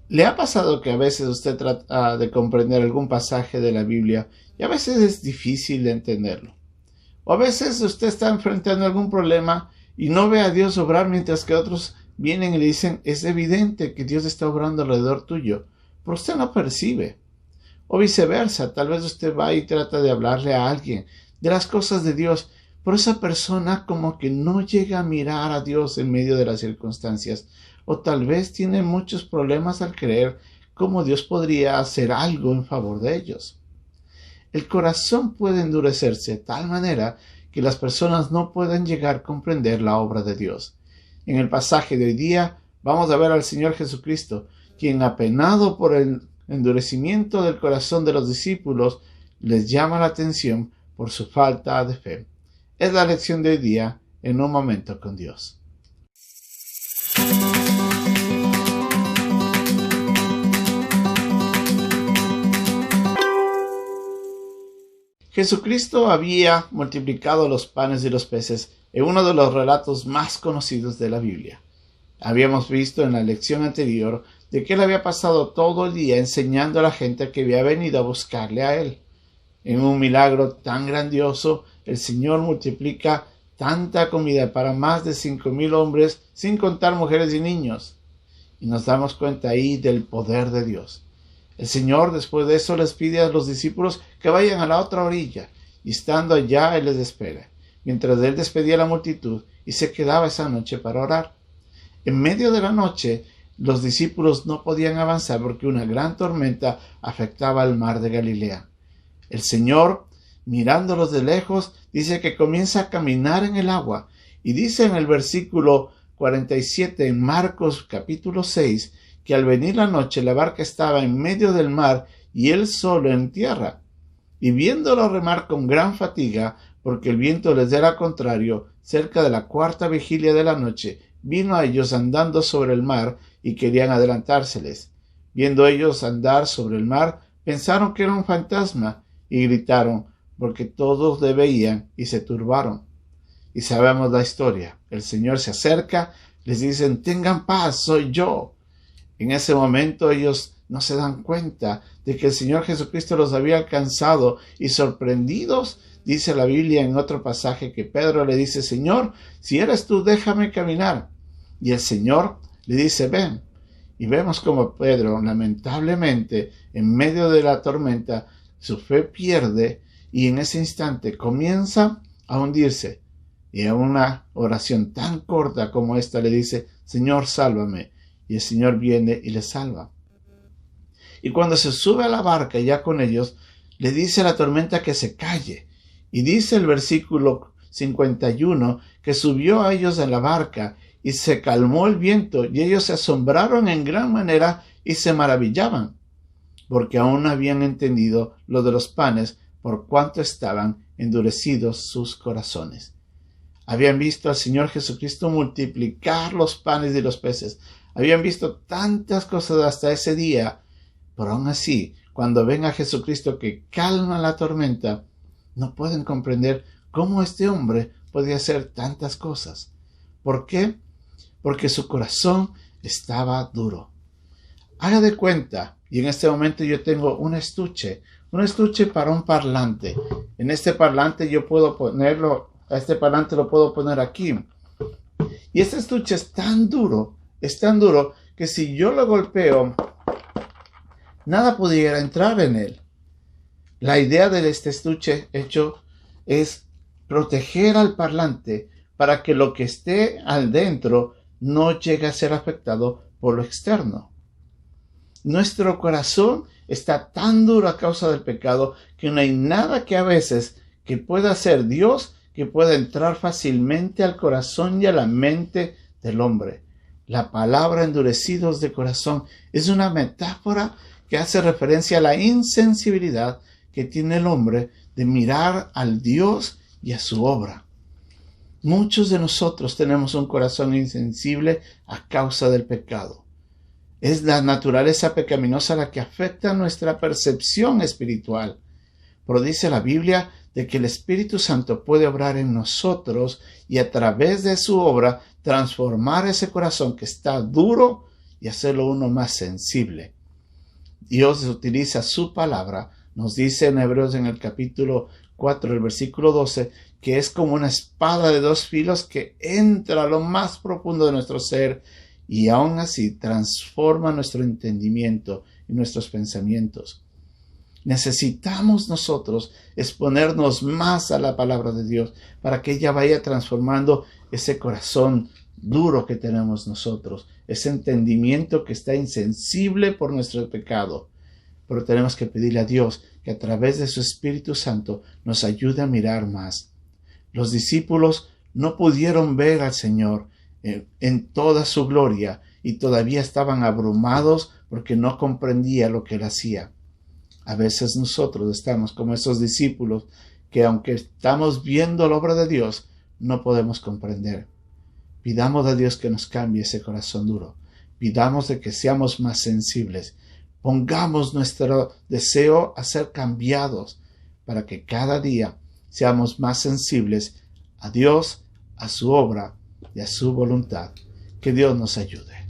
¿Le ha pasado que a veces usted trata de comprender algún pasaje de la Biblia y a veces es difícil de entenderlo? O a veces usted está enfrentando algún problema y no ve a Dios obrar mientras que otros vienen y le dicen, es evidente que Dios está obrando alrededor tuyo, pero usted no percibe. O viceversa, tal vez usted va y trata de hablarle a alguien de las cosas de Dios, pero esa persona como que no llega a mirar a Dios en medio de las circunstancias, o tal vez tiene muchos problemas al creer cómo Dios podría hacer algo en favor de ellos. El corazón puede endurecerse de tal manera que las personas no pueden llegar a comprender la obra de Dios. En el pasaje de hoy día vamos a ver al Señor Jesucristo, quien apenado por el endurecimiento del corazón de los discípulos, les llama la atención por su falta de fe. Es la lección de hoy día en Un Momento con Dios. Jesucristo había multiplicado los panes y los peces en uno de los relatos más conocidos de la Biblia. Habíamos visto en la lección anterior de que él había pasado todo el día enseñando a la gente que había venido a buscarle a él. En un milagro tan grandioso, el Señor multiplica tanta comida para más de 5,000 hombres, sin contar mujeres y niños. Y nos damos cuenta ahí del poder de Dios. El Señor después de eso les pide a los discípulos que vayan a la otra orilla, y estando allá Él les espera, mientras Él despedía a la multitud y se quedaba esa noche para orar. En medio de la noche, los discípulos no podían avanzar porque una gran tormenta afectaba al mar de Galilea. El Señor, mirándolos de lejos, dice que comienza a caminar en el agua, y dice en el versículo 47 en Marcos capítulo 6, que al venir la noche la barca estaba en medio del mar y él solo en tierra. Y viéndolo remar con gran fatiga, porque el viento les era contrario, cerca de la 4ª vigilia de la noche, vino a ellos andando sobre el mar y querían adelantárseles. Viendo ellos andar sobre el mar, pensaron que era un fantasma y gritaron, porque todos le veían y se turbaron. Y sabemos la historia. El Señor se acerca, les dicen, tengan paz, soy yo. En ese momento ellos no se dan cuenta de que el Señor Jesucristo los había alcanzado y sorprendidos, dice la Biblia en otro pasaje que Pedro le dice, Señor, si eres tú, déjame caminar. Y el Señor le dice, ven. Y vemos como Pedro, lamentablemente, en medio de la tormenta, su fe pierde y en ese instante comienza a hundirse. Y a una oración tan corta como esta le dice, Señor, sálvame. Y el Señor viene y le salva. Y cuando se sube a la barca ya con ellos, le dice a la tormenta que se calle. Y dice el versículo 51 que subió a ellos en la barca y se calmó el viento y ellos se asombraron en gran manera y se maravillaban, porque aún habían entendido lo de los panes por cuanto estaban endurecidos sus corazones. Habían visto al Señor Jesucristo multiplicar los panes y los peces. Habían visto tantas cosas hasta ese día, pero aún así, cuando ven a Jesucristo que calma la tormenta, no pueden comprender cómo este hombre podía hacer tantas cosas. ¿Por qué? Porque su corazón estaba duro. Haga de cuenta, y en este momento yo tengo un estuche para un parlante. En este parlante yo puedo ponerlo, a este parlante lo puedo poner aquí. Y este estuche es tan duro que si yo lo golpeo, nada pudiera entrar en él. La idea de este estuche hecho es proteger al parlante para que lo que esté al dentro no llegue a ser afectado por lo externo. Nuestro corazón está tan duro a causa del pecado que no hay nada que a veces que pueda hacer Dios que pueda entrar fácilmente al corazón y a la mente del hombre. La palabra endurecidos de corazón es una metáfora que hace referencia a la insensibilidad que tiene el hombre de mirar al Dios y a su obra. Muchos de nosotros tenemos un corazón insensible a causa del pecado. Es la naturaleza pecaminosa la que afecta nuestra percepción espiritual. Pero dice la Biblia de que el Espíritu Santo puede obrar en nosotros y a través de su obra transformar ese corazón que está duro y hacerlo uno más sensible. Dios utiliza su palabra, nos dice en Hebreos en el capítulo 4, el versículo 12, que es como una espada de dos filos que entra a lo más profundo de nuestro ser y aún así transforma nuestro entendimiento y nuestros pensamientos. Necesitamos nosotros exponernos más a la palabra de Dios para que ella vaya transformando ese corazón duro que tenemos nosotros, ese entendimiento que está insensible por nuestro pecado. Pero tenemos que pedirle a Dios que a través de su Espíritu Santo nos ayude a mirar más. Los discípulos no pudieron ver al Señor en toda su gloria y todavía estaban abrumados porque no comprendía lo que Él hacía. A veces nosotros estamos como esos discípulos que aunque estamos viendo la obra de Dios, no podemos comprender. Pidamos a Dios que nos cambie ese corazón duro. Pidamos de que seamos más sensibles. Pongamos nuestro deseo a ser cambiados para que cada día seamos más sensibles a Dios, a su obra y a su voluntad. Que Dios nos ayude.